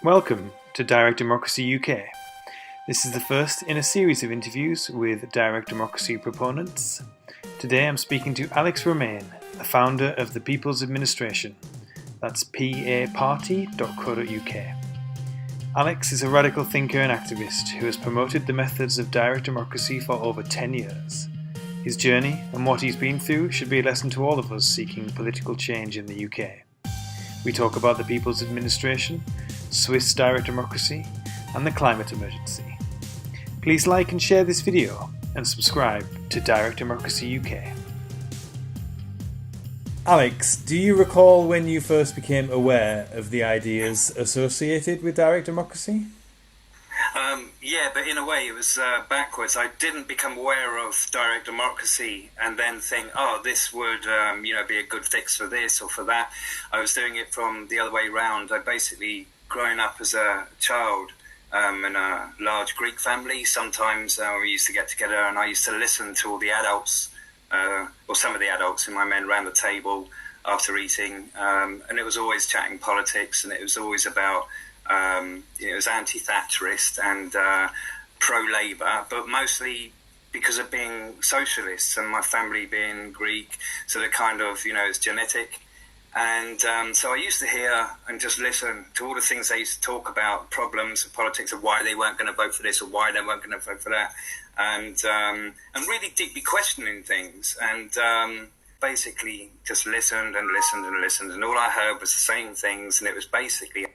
Welcome to Direct Democracy UK. This is the first in a series of interviews with direct democracy proponents. Today I'm speaking to Alex Romane, the founder of the People's Administration. That's paparty.co.uk. Alex is a radical thinker and activist who has promoted the methods of direct democracy for over 10 years. His journey and what he's been through should be a lesson to all of us seeking political change in the UK. We talk about the People's Administration, Swiss direct democracy, and the climate emergency. Please like and share this video and subscribe to Direct Democracy UK. Alex, do you recall when you first became aware of the ideas associated with direct democracy? Yeah, but in a way it was backwards. I didn't become aware of direct democracy and then think, oh, this would be a good fix for this or for that. I was doing it from the other way around. I basically, growing up as a child in a large Greek family, sometimes we used to get together and I used to listen to all the adults, or some of the adults in my men around the table after eating, and it was always chatting politics, and it was always about it was anti-Thatcherist and pro-Labour, but mostly because of being socialists and my family being Greek, so they're kind of, it's genetic. And so I used to hear and just listen to all the things they used to talk about, problems of politics, of why they weren't going to vote for this or why they weren't going to vote for that, and really deeply questioning things, and basically just listened and listened and listened, and all I heard was the same things, and it was basically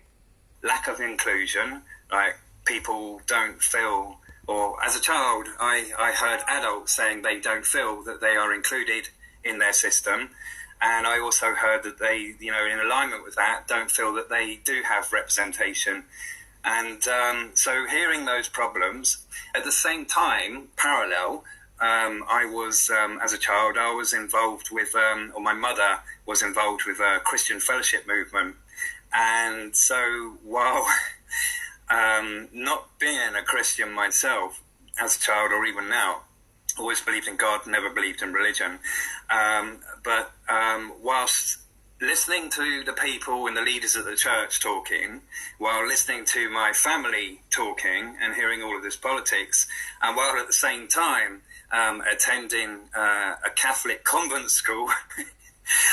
lack of inclusion, like people don't feel, or as a child, I heard adults saying they don't feel that they are included in their system. And I also heard that they, in alignment with that, don't feel that they do have representation. And so hearing those problems, at the same time, parallel, I was, as a child, I was involved with, or my mother was involved with a Christian fellowship movement. And so while not being a Christian myself as a child or even now, always believed in God, never believed in religion. But whilst listening to the people and the leaders of the church talking, while listening to my family talking and hearing all of this politics, and while at the same time attending a Catholic convent school,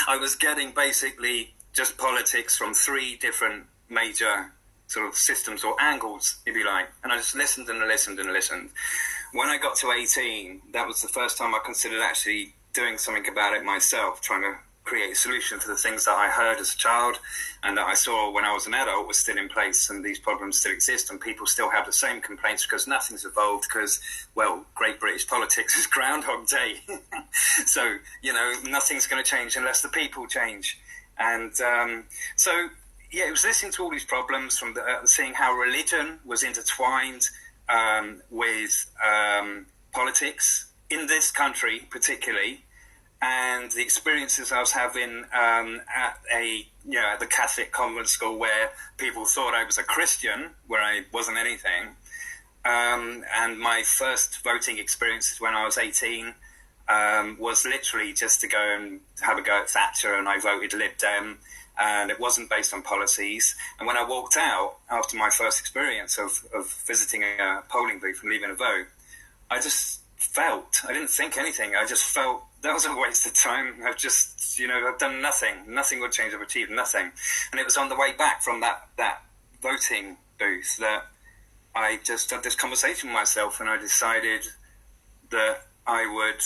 I was getting basically just politics from three different major sort of systems or angles, if you like. And I just listened and listened and listened. When I got to 18, that was the first time I considered actually doing something about it myself, trying to create a solution for the things that I heard as a child and that I saw when I was an adult was still in place, and these problems still exist, and people still have the same complaints because nothing's evolved because, well, Great British politics is Groundhog Day. So, nothing's going to change unless the people change. And it was listening to all these problems, from seeing how religion was intertwined with politics in this country particularly, and the experiences I was having at the Catholic convent school where people thought I was a Christian, where I wasn't anything. And my first voting experiences when I was 18 was literally just to go and have a go at Thatcher, and I voted Lib Dem, and it wasn't based on policies. And when I walked out after my first experience of visiting a polling booth and leaving a vote, I just felt, I didn't think anything, I just felt that was a waste of time. I've just, I've done nothing would change, I've achieved nothing. And it was on the way back from that voting booth that I just had this conversation with myself, and I decided that I would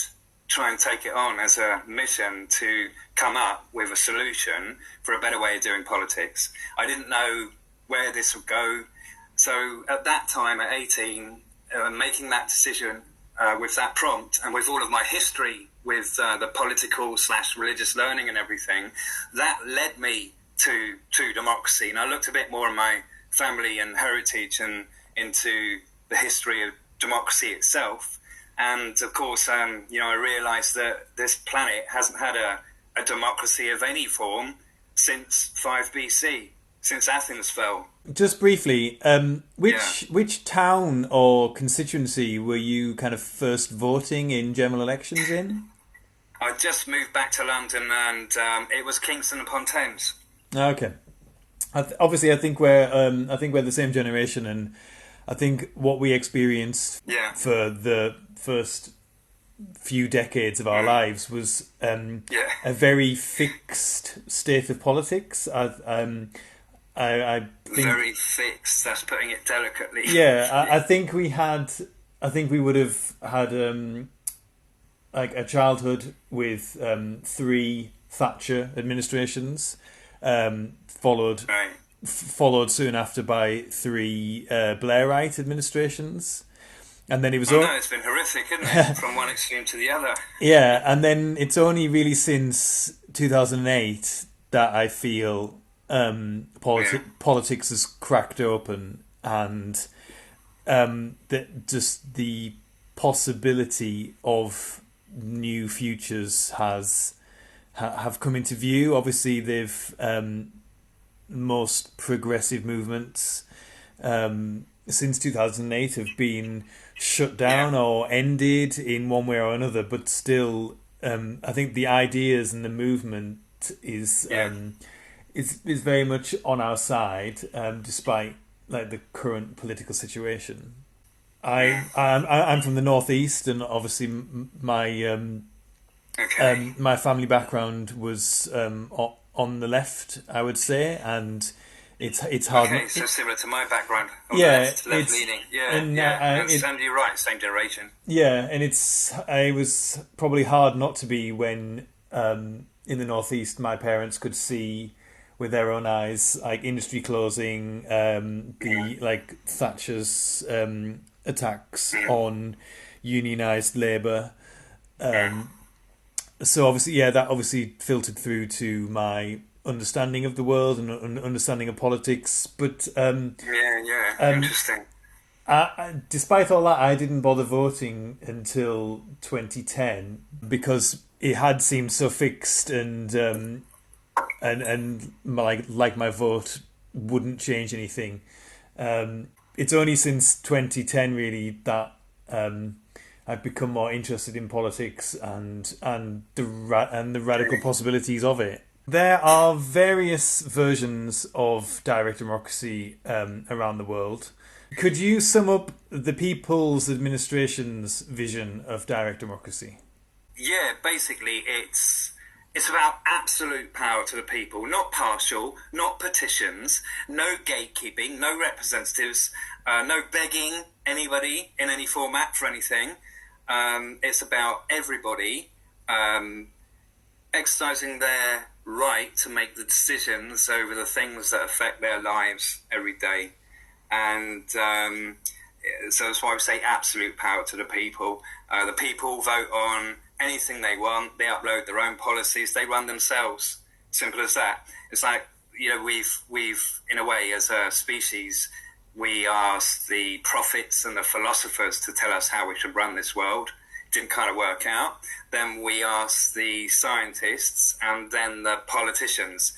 try and take it on as a mission to come up with a solution for a better way of doing politics. I didn't know where this would go. So at that time, at 18, making that decision with that prompt, and with all of my history with the political/religious learning and everything, that led me to democracy. And I looked a bit more at my family and heritage and into the history of democracy itself. And of course, I realised that this planet hasn't had a democracy of any form since 5 BC, since Athens fell. Just briefly, which town or constituency were you kind of first voting in general elections in? I just moved back to London, and it was Kingston upon Thames. Okay. Obviously, I think we're the same generation, and I think what we experienced Yeah. for the first few decades of our lives was Yeah. a very fixed state of politics. I think, Very fixed. That's putting it delicately. yeah, I think I think we would have had like a childhood with three Thatcher administrations, followed Right. followed soon after by three Blairite administrations, and then it was Oh no, it's been horrific, isn't it? From one extreme to the other. yeah, and then it's only really since 2008 that I feel Yeah. politics has cracked open, and that just the possibility of new futures have come into view. Obviously, they've most progressive movements since 2008 have been shut down or ended in one way or another, but still, I think the ideas and the movement is is very much on our side, despite like the current political situation. I'm from the northeast, and obviously Okay. my family background was on the left, I would say, and it's hard. Okay, so similar to my background, on the Yeah, left leaning. Yeah, and yeah. it And you're right, same generation. yeah, and it was probably hard not to be when in the northeast my parents could see with their own eyes like industry closing, the like Thatcher's attacks on unionized labour. So obviously, yeah, that obviously filtered through to my understanding of the world and understanding of politics. But Yeah, yeah. Interesting. despite all that, I didn't bother voting until 2010 because it had seemed so fixed, and like my vote wouldn't change anything. It's only since 2010 really that I've become more interested in politics and the radical possibilities of it. There are various versions of direct democracy around the world. Could you sum up the People's Administration's vision of direct democracy? Yeah, basically, it's about absolute power to the people, not partial, not petitions, no gatekeeping, no representatives, no begging anybody in any format for anything. It's about everybody exercising their right to make the decisions over the things that affect their lives every day. And so that's why we say absolute power to the people. The people vote on anything they want. They upload their own policies. They run themselves. Simple as that. It's like, we've in a way, as a species, we asked the prophets and the philosophers to tell us how we should run this world. It didn't kind of work out. Then we asked the scientists and then the politicians.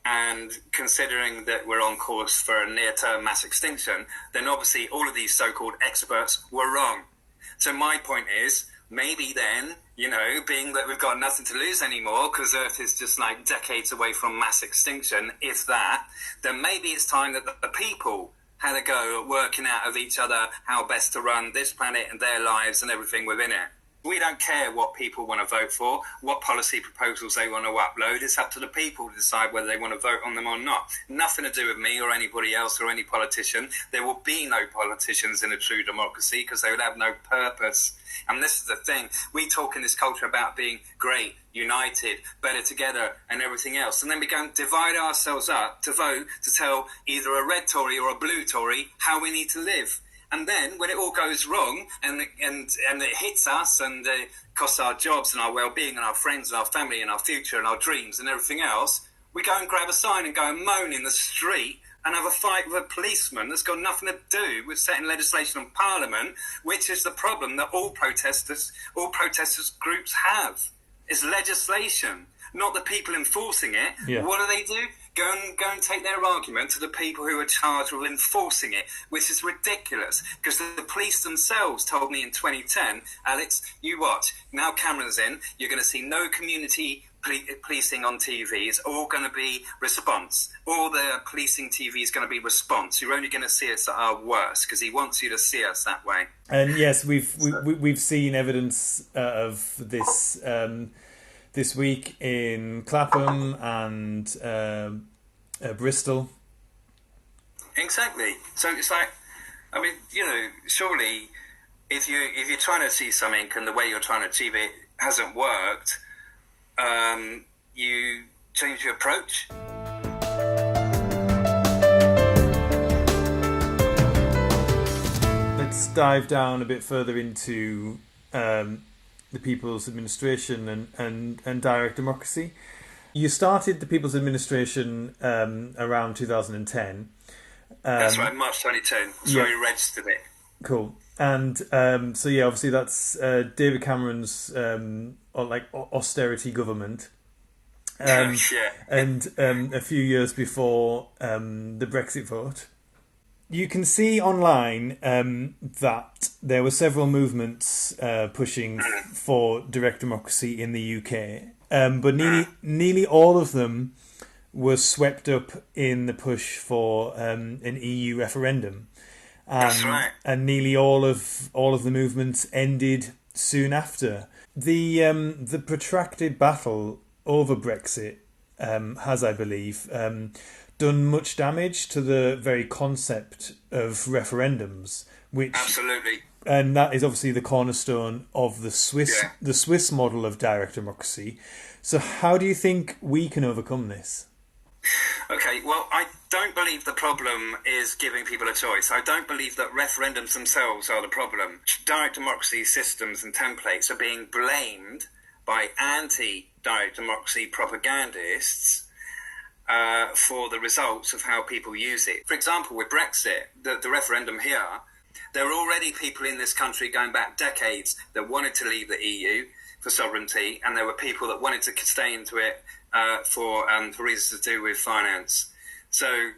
And considering that we're on course for a near-term mass extinction, then obviously all of these so-called experts were wrong. So my point is, maybe then, being that we've got nothing to lose anymore because Earth is just like decades away from mass extinction, if that, then maybe it's time that the people had a go at working out of each other how best to run this planet and their lives and everything within it. We don't care what people want to vote for, what policy proposals they want to upload. It's up to the people to decide whether they want to vote on them or not. Nothing to do with me or anybody else or any politician. There will be no politicians in a true democracy because they would have no purpose. And this is the thing. We talk in this culture about being great, united, better together and everything else. And then we go and divide ourselves up to vote to tell either a red Tory or a blue Tory how we need to live. And then when it all goes wrong and it hits us and it costs our jobs and our well-being and our friends and our family and our future and our dreams and everything else, we go and grab a sign and go and moan in the street and have a fight with a policeman that's got nothing to do with setting legislation on Parliament, which is the problem that all protesters groups have. It's legislation, not the people enforcing it. Yeah. What do? Go and take their argument to the people who are charged with enforcing it, which is ridiculous. Because the police themselves told me in 2010, Alex, you watch, now Cameron's in, you're going to see no community policing on TV is all going to be response. All the policing TV is going to be response. You're only going to see us at our worst because he wants you to see us that way. And yes, we've seen evidence of this this week in Clapham and Bristol. Exactly. So it's like, I mean, surely if you're trying to see something and the way you're trying to achieve it hasn't worked, you change your approach. Let's dive down a bit further into the People's Administration and direct democracy. You started the People's Administration around 2010. That's right, March 2010. So we registered it. Cool. And so obviously that's David Cameron's austerity government. And a few years before the Brexit vote. You can see online that there were several movements pushing for direct democracy in the UK, but nearly all of them were swept up in the push for an EU referendum. That's right. And nearly all of the movements ended soon after. The protracted battle over Brexit has, I believe, done much damage to the very concept of referendums, which absolutely, and that is obviously the cornerstone of the Swiss model of direct democracy. So, how do you think we can overcome this? Okay, well, I don't believe the problem is giving people a choice. I don't believe that referendums themselves are the problem. Direct democracy systems and templates are being blamed by anti-direct democracy propagandists for the results of how people use it. For example, with Brexit, the referendum here, there are already people in this country going back decades that wanted to leave the EU for sovereignty, and there were people that wanted to stay into it for reasons to do with finance. So,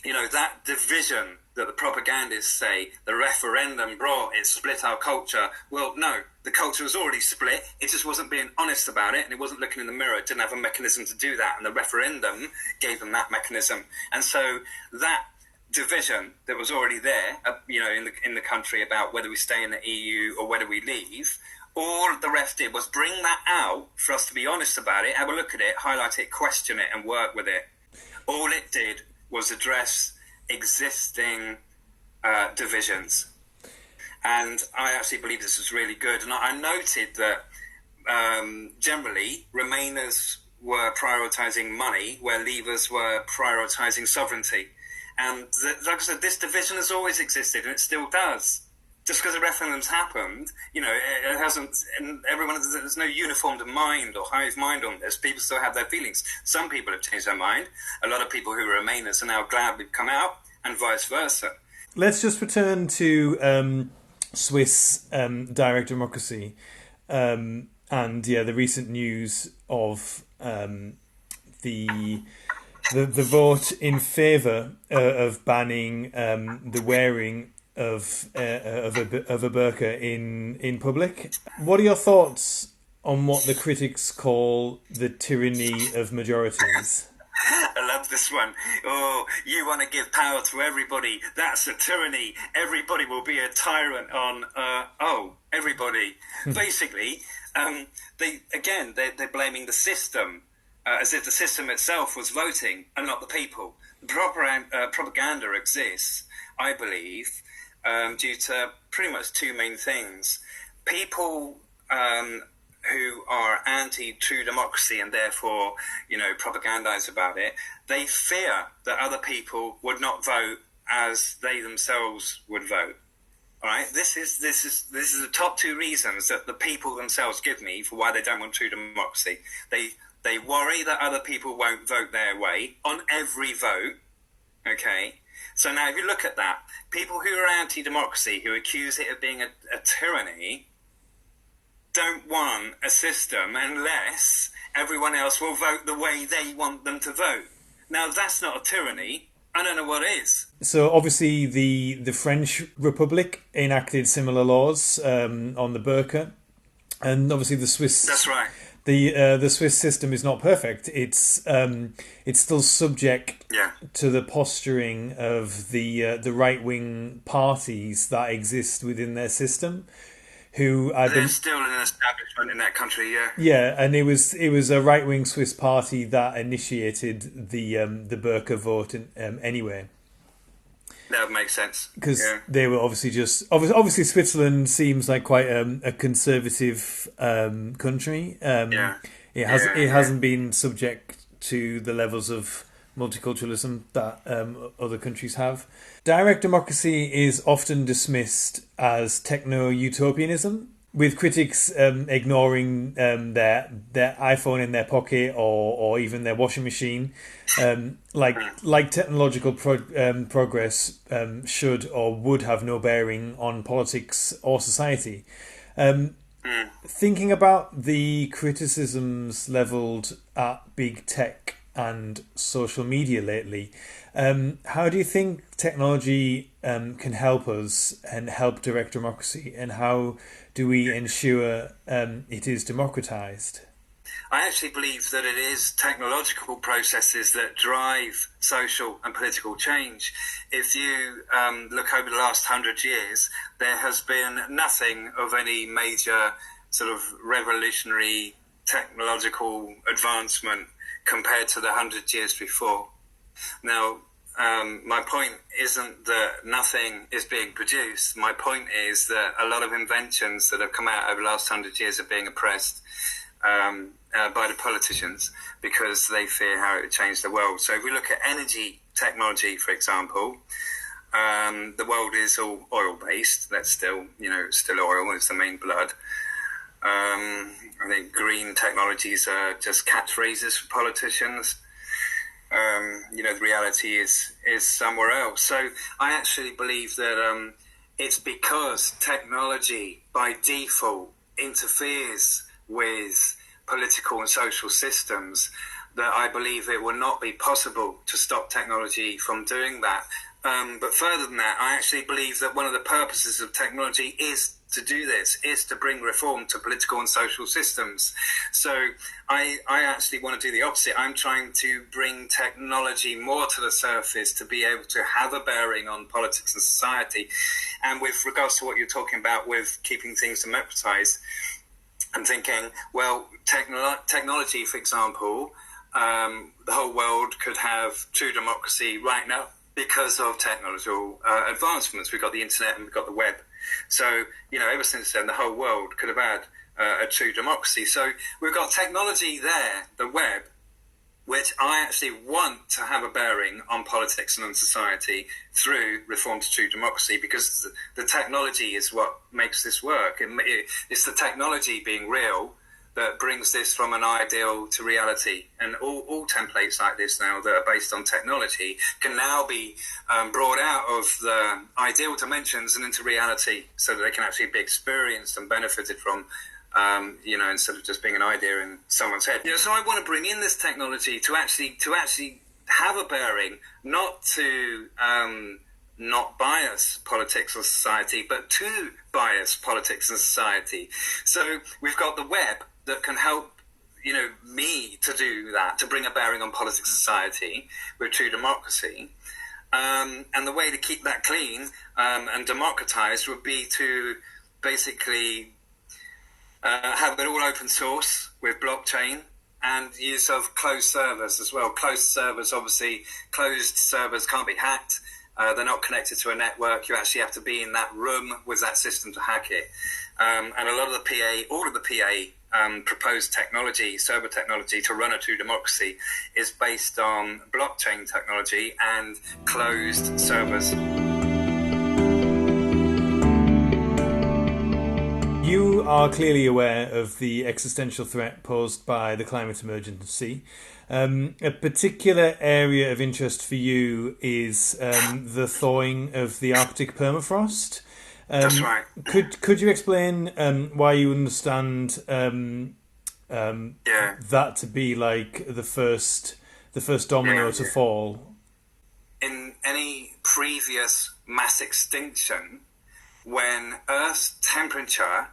that division that the propagandists say the referendum brought, it split our culture. Well, no, the culture was already split. It just wasn't being honest about it, and it wasn't looking in the mirror. It didn't have a mechanism to do that, and the referendum gave them that mechanism. And so that division that was already there, in the country about whether we stay in the EU or whether we leave, all the ref did was bring that out for us to be honest about it, have a look at it, highlight it, question it, and work with it. All it did was address existing divisions. And I actually believe this was really good. And I noted that generally Remainers were prioritising money where Leavers were prioritising sovereignty. And like I said, this division has always existed, and it still does. Just because the referendums happened, it hasn't, and there's no uniformed mind or hive mind on this. People still have their feelings. Some people have changed their mind. A lot of people who are Remainers are now glad we've come out, and vice versa. Let's just return to Swiss direct democracy and the recent news of the vote in favour of banning the wearing of a burqa in public. What are your thoughts on what the critics call the tyranny of majorities? I love this one. Oh, you want to give power to everybody. That's a tyranny. Everybody will be a tyrant on, everybody. Basically, they're blaming the system as if the system itself was voting and not the people. Propaganda exists, I believe, due to pretty much two main things. People who are anti-true democracy and therefore, propagandize about it, they fear that other people would not vote as they themselves would vote. All right, this is the top two reasons that the people themselves give me for why they don't want true democracy. They worry that other people won't vote their way on every vote. Okay, so now if you look at that, people who are anti-democracy, who accuse it of being a tyranny, don't want a system unless everyone else will vote the way they want them to vote. Now, if that's not a tyranny, I don't know what is. So obviously the French Republic enacted similar laws on the burqa, and obviously the Swiss. That's right. the Swiss system is not perfect. It's still subject to the posturing of the right wing parties that exist within their system. There's still an establishment in that country, yeah. Yeah, and it was a right wing Swiss party that initiated the Burqa vote anyway. That would make sense because they were obviously Switzerland seems like quite a conservative country. It hasn't been subject to the levels of multiculturalism that other countries have. Direct democracy is often dismissed as techno-utopianism, with critics ignoring their iPhone in their pocket or even their washing machine. Like technological progress should or would have no bearing on politics or society. Thinking about the criticisms levelled at big tech and social media lately, how do you think technology can help us and help direct democracy, and how do we ensure it is democratized? I actually believe that it is technological processes that drive social and political change. If you look over the last 100 years, there has been nothing of any major sort of revolutionary technological advancement compared to the 100 years before. Now, my point isn't that nothing is being produced. My point is that a lot of inventions that have come out over the last 100 years are being oppressed by the politicians because they fear how it would change the world. So if we look at energy technology, for example, the world is all oil-based. That's still oil. It's the main blood. I think green technologies are just catchphrases for politicians. The reality is somewhere else. So I actually believe that it's because technology by default interferes with political and social systems that I believe it will not be possible to stop technology from doing that. But further than that, I actually believe that one of the purposes of technology is to do this, is to bring reform to political and social systems. So I actually want to do the opposite. I'm trying to bring technology more to the surface to be able to have a bearing on politics and society. And with regards to what you're talking about with keeping things democratized, I'm thinking, well, technology, for example, the whole world could have true democracy right now because of technological advancements. We've got the internet and we've got the web. So, ever since then, the whole world could have had a true democracy. So we've got technology there, the web, which I actually want to have a bearing on politics and on society through reform to true democracy, because the technology is what makes this work. It's the technology being real that brings this from an ideal to reality. And all templates like this now that are based on technology can now be brought out of the ideal dimensions and into reality so that they can actually be experienced and benefited from, instead of just being an idea in someone's head. So I want to bring in this technology to actually have a bearing, not to not bias politics or society, but to bias politics and society. So we've got the web that can help, me to do that, to bring a bearing on politics and society with true democracy. And the way to keep that clean and democratized would be to basically have it all open source with blockchain and use of closed servers as well. Closed servers can't be hacked. They're not connected to a network. You actually have to be in that room with that system to hack it. And a lot of all of the PA proposed technology, server technology to run a true democracy is based on blockchain technology and closed servers. You are clearly aware of the existential threat posed by the climate emergency. A particular area of interest for you is the thawing of the Arctic permafrost. That's right. Could you explain why you understand that to be like the first domino to fall? In any previous mass extinction, when Earth's temperature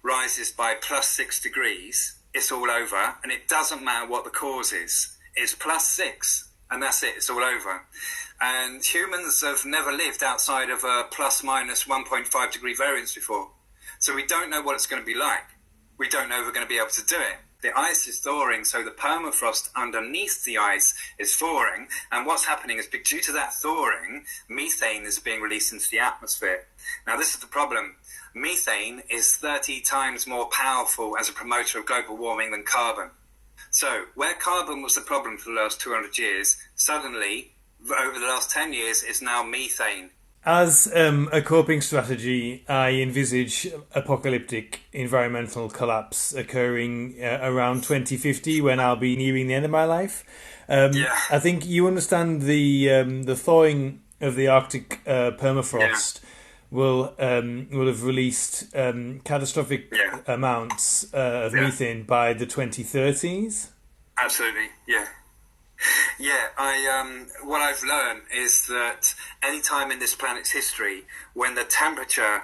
rises by +6 degrees, it's all over, and it doesn't matter what the cause is. It's +6, and that's it. It's all over. And humans have never lived outside of a plus minus 1.5 degree variance before. So we don't know what it's going to be like. We don't know if we're going to be able to do it. The ice is thawing, so the permafrost underneath the ice is thawing. And what's happening is, due to that thawing, methane is being released into the atmosphere. Now, this is the problem. Methane is 30 times more powerful as a promoter of global warming than carbon. So, where carbon was the problem for the last 200 years, suddenly, over the last 10 years, it's now methane. As a coping strategy, I envisage apocalyptic environmental collapse occurring around 2050, when I'll be nearing the end of my life. I think you understand the thawing of the Arctic permafrost will have released catastrophic amounts of methane by the 2030s. Absolutely, yeah. Yeah, what I've learned is that any time in this planet's history when the temperature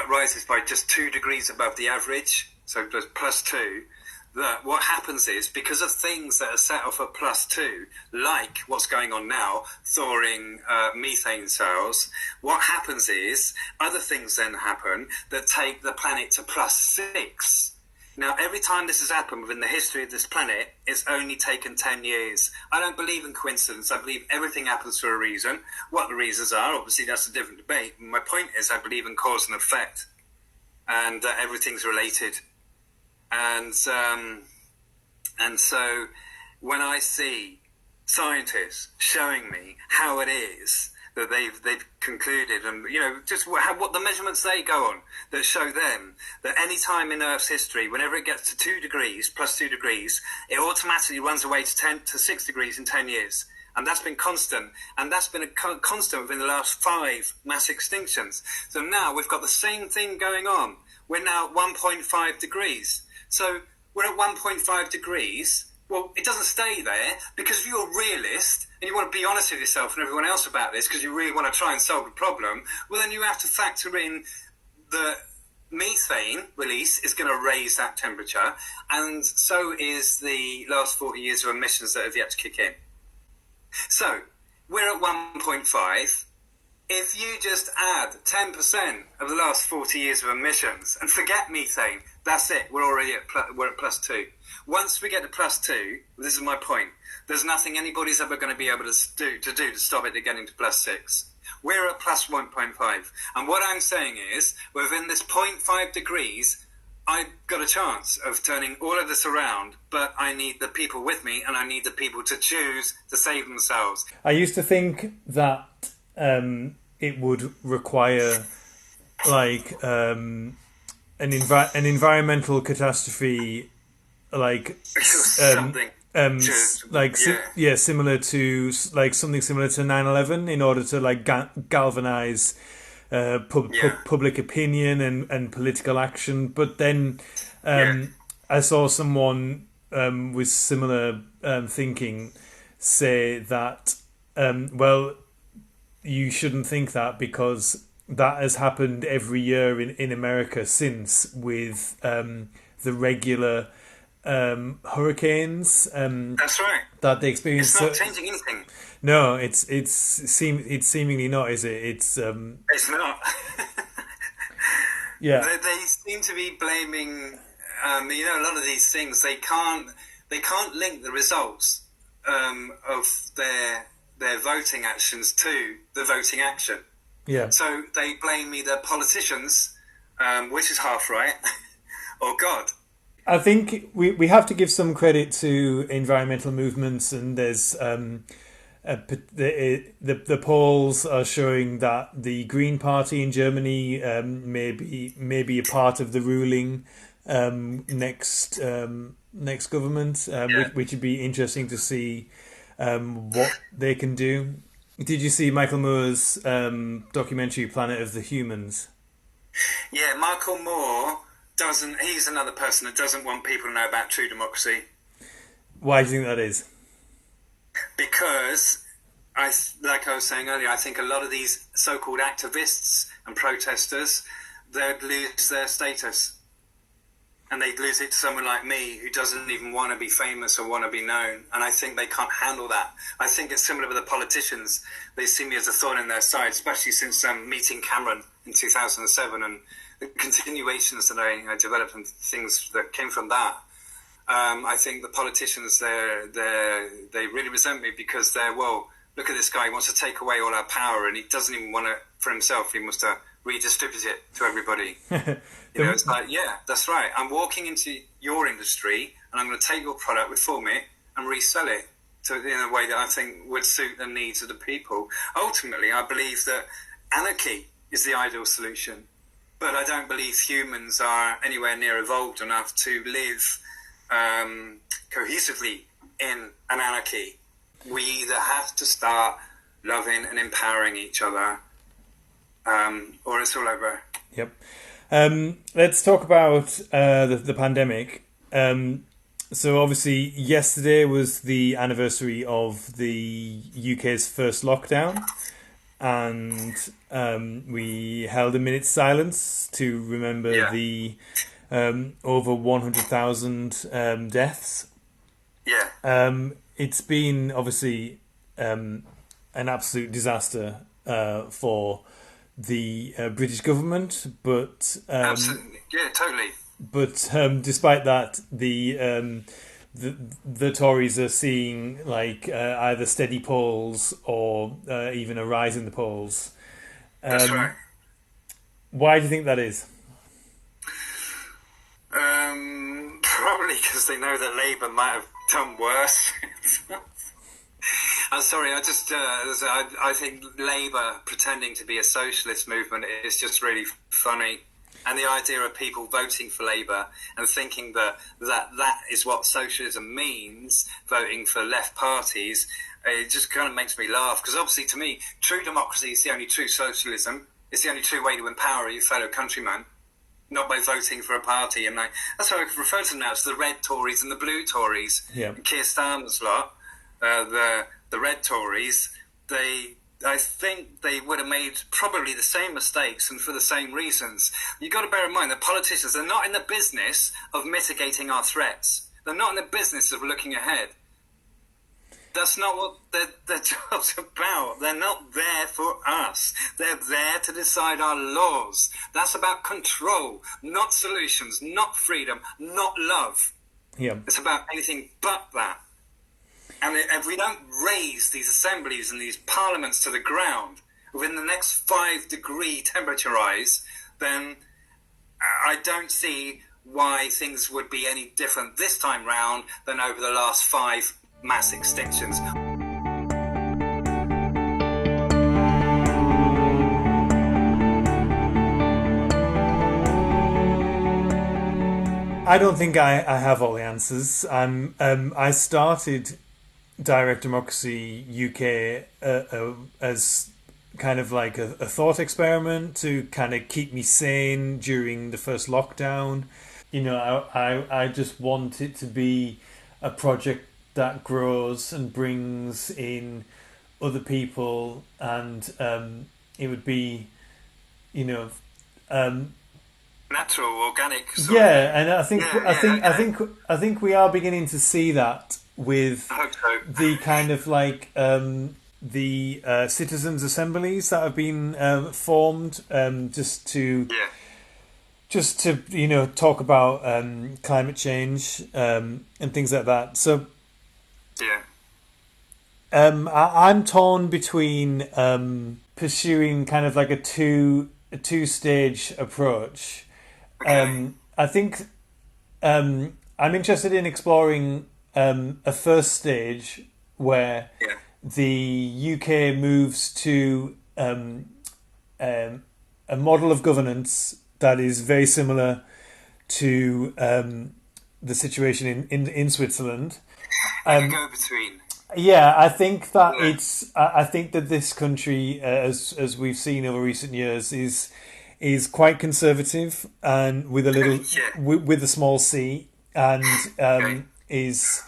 rises by just 2 degrees above the average, so +2, that what happens is, because of things that are set off at +2, like what's going on now, thawing methane cells, what happens is other things then happen that take the planet to +6. Now, every time this has happened within the history of this planet, it's only taken 10 years. I don't believe in coincidence. I believe everything happens for a reason. What the reasons are, obviously, that's a different debate. My point is, I believe in cause and effect, and everything's related. And so when I see scientists showing me how it is that they've concluded, and just what the measurements they go on that show them that any time in Earth's history, whenever it gets to 2 degrees, +2 degrees, it automatically runs away to 6 degrees in 10 years. And that's been constant. And that's been a constant within the last 5 mass extinctions. So now we've got the same thing going on. We're now at 1.5 degrees. So we're at 1.5 degrees. Well, it doesn't stay there, because if you're a realist and you want to be honest with yourself and everyone else about this, because you really want to try and solve the problem, well, then you have to factor in the methane release is going to raise that temperature, and so is the last 40 years of emissions that have yet to kick in. So we're at 1.5. If you just add 10% of the last 40 years of emissions and forget methane, that's it. We're already we're at +2. Once we get to +2, this is my point, there's nothing anybody's ever going to be able to do to stop it getting to +6. We're at +1.5. And what I'm saying is, within this 0.5 degrees, I've got a chance of turning all of this around, but I need the people with me, and I need the people to choose to save themselves. I used to think that it would require like an environmental catastrophe, like something similar to like something similar to 9/11, in order to like galvanize public opinion and political action. But then I saw someone with similar thinking say that well, you shouldn't think that, because that has happened every year in America since, with the regular hurricanes. That's right. That they experience. It's not changing anything. No, it's seemingly not, is it? It's not. Yeah. They seem to be blaming. A lot of these things, they can't link the results of their voting actions to the voting action. Yeah. So they blame either politicians, which is half right, or God. I think we have to give some credit to environmental movements, and there's the polls are showing that the Green Party in Germany may be a part of the ruling next government, which would be interesting to see what they can do. Did you see Michael Moore's documentary Planet of the Humans? Yeah, Michael Moore he's another person that doesn't want people to know about true democracy. Why do you think that is? Because, like I was saying earlier, I think a lot of these so-called activists and protesters, they'd lose their status. and they lose it to someone like me who doesn't even want to be famous or want to be known. And I think they can't handle that. I think it's similar with the politicians. They see me as a thorn in their side, especially since meeting Cameron in 2007 and the continuations that I developed and things that came from that. I think the politicians, they really resent me because well, look at this guy, he wants to take away all our power and he doesn't even want it for himself. He wants to redistribute it to everybody. It's like, yeah, that's right. I'm walking into your industry and I'm going to take your product, reform it and resell it in a way that I think would suit the needs of the people. Ultimately, I believe that anarchy is the ideal solution, but I don't believe humans are anywhere near evolved enough to live cohesively in an anarchy. We either have to start loving and empowering each other, or it's all over. Yep. Let's talk about the pandemic. So obviously yesterday was the anniversary of the UK's first lockdown, and we held a minute's silence to remember the over 100,000 deaths. Yeah. It's been obviously an absolute disaster for the British government, but absolutely, yeah, totally. But despite that, the Tories are seeing like either steady polls or even a rise in the polls. That's right. Why do you think that is? Probably because they know that Labour might have done worse. I'm sorry, I think Labour pretending to be a socialist movement is just really funny. And the idea of people voting for Labour and thinking that is what socialism means, voting for left parties, it just kind of makes me laugh. Because obviously to me, true democracy is the only true socialism. It's the only true way to empower your fellow countrymen, not by voting for a party. And that's how I refer to them now as the red Tories and the blue Tories. Yeah. And Keir Starmer's lot, the red Tories, I think they would have made probably the same mistakes and for the same reasons. You've got to bear in mind that politicians are not in the business of mitigating our threats. They're not in the business of looking ahead. That's not what their job's about. They're not there for us. They're there to decide our laws. That's about control, not solutions, not freedom, not love. Yeah. It's about anything but that. And if we don't raise these assemblies and these parliaments to the ground within the next 5-degree temperature rise, then I don't see why things would be any different this time round than over the last 5 mass extinctions. I don't think I have all the answers. I started Direct Democracy UK as kind of like a thought experiment to kind of keep me sane during the first lockdown. I just want it to be a project that grows and brings in other people, and it would be, natural, organic. And I think we are beginning to see that with the kind of like the citizens' assemblies that have been formed, just to talk about climate change and things like that. So I'm torn between pursuing kind of like a two-stage approach. I think I'm interested in exploring a first stage where the UK moves to a model of governance that is very similar to the situation in Switzerland. Go between. Yeah, I think that I think that this country, as we've seen over recent years, is quite conservative and with a little with a small c, and is,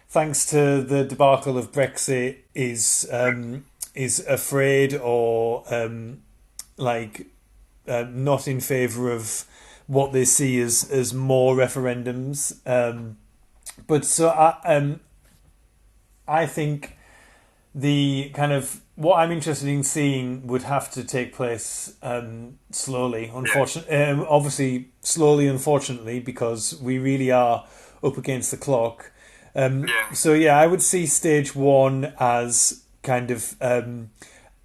thanks to the debacle of Brexit, is afraid or not in favour of what they see as more referendums. But so I think the kind of what I'm interested in seeing would have to take place slowly. Unfortunately, obviously slowly. Unfortunately, because we really are up against the clock. So yeah, I would see stage one as kind of an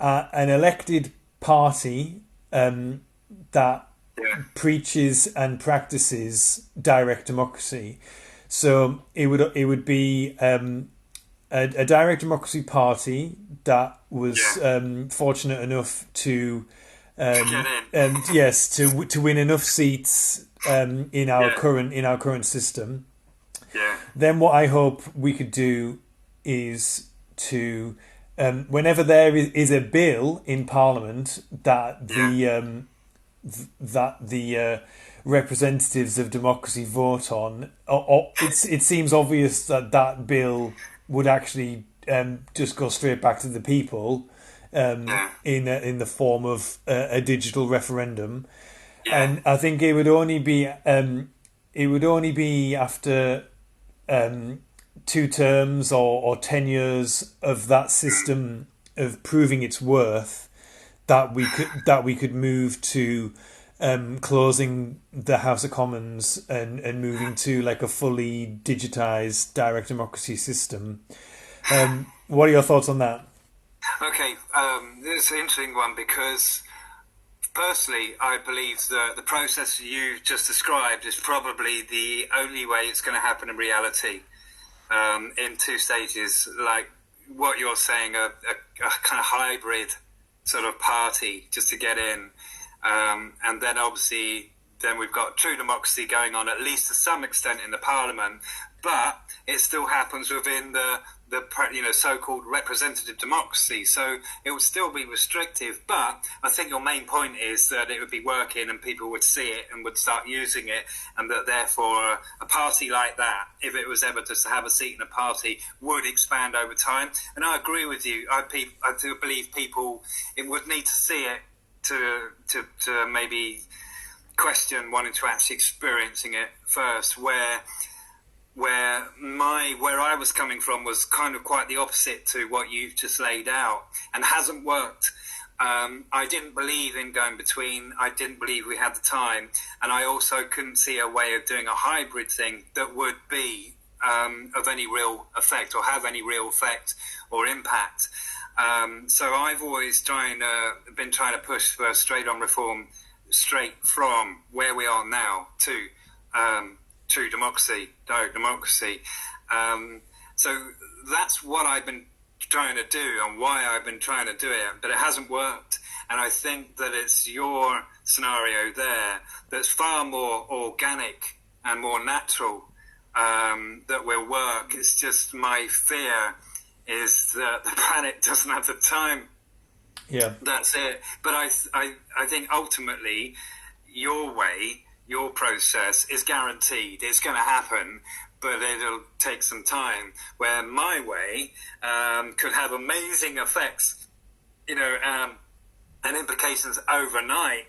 elected party that preaches and practices direct democracy. So it would be a direct democracy party that was fortunate enough to to win enough seats in our current system. Yeah. Then what I hope we could do is to whenever there is a bill in Parliament that the representatives of democracy vote on, it seems obvious that bill would actually just go straight back to the people in the form of a digital referendum, and I think it would only be after 2 terms or 10 years of that system of proving its worth that we could move to closing the House of Commons and moving to like a fully digitized direct democracy system. What are your thoughts on that? Okay, this is an interesting one because personally I believe that the process you just described is probably the only way it's going to happen in reality, in 2 stages, like what you're saying, a kind of hybrid sort of party just to get in. And then obviously then we've got true democracy going on at least to some extent in the Parliament, but it still happens within the so-called representative democracy. So it would still be restrictive, but I think your main point is that it would be working and people would see it and would start using it, and that therefore a party like that, if it was ever just to have a seat in a party, would expand over time. And I agree with you. I do believe people would need to see it to maybe question wanting to actually experiencing it first, where I was coming from was kind of quite the opposite to what you've just laid out, and hasn't worked. I didn't believe in going between. I didn't believe we had the time, and I also couldn't see a way of doing a hybrid thing that would be of any real effect or have any real effect or impact. So I've always been trying to push for straight-on reform, straight from where we are now to true democracy, direct democracy. So that's what I've been trying to do and why I've been trying to do it, but it hasn't worked. And I think that it's your scenario there that's far more organic and more natural that will work. It's just my fear is that the planet doesn't have the time. Yeah, that's it. But I think ultimately your way, your process is guaranteed. It's going to happen, but it'll take some time. Where my way could have amazing effects, and implications overnight,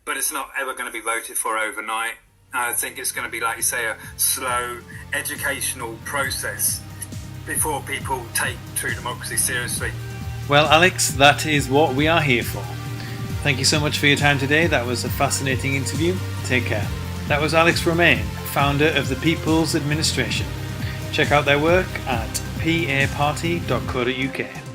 but it's not ever going to be voted for overnight. I think it's going to be, like you say, a slow educational process before people take true democracy seriously. Well, Alex, that is what we are here for. Thank you so much for your time today. That was a fascinating interview. Take care. That was Alex Romane, founder of the People's Administration. Check out their work at paparty.co.uk.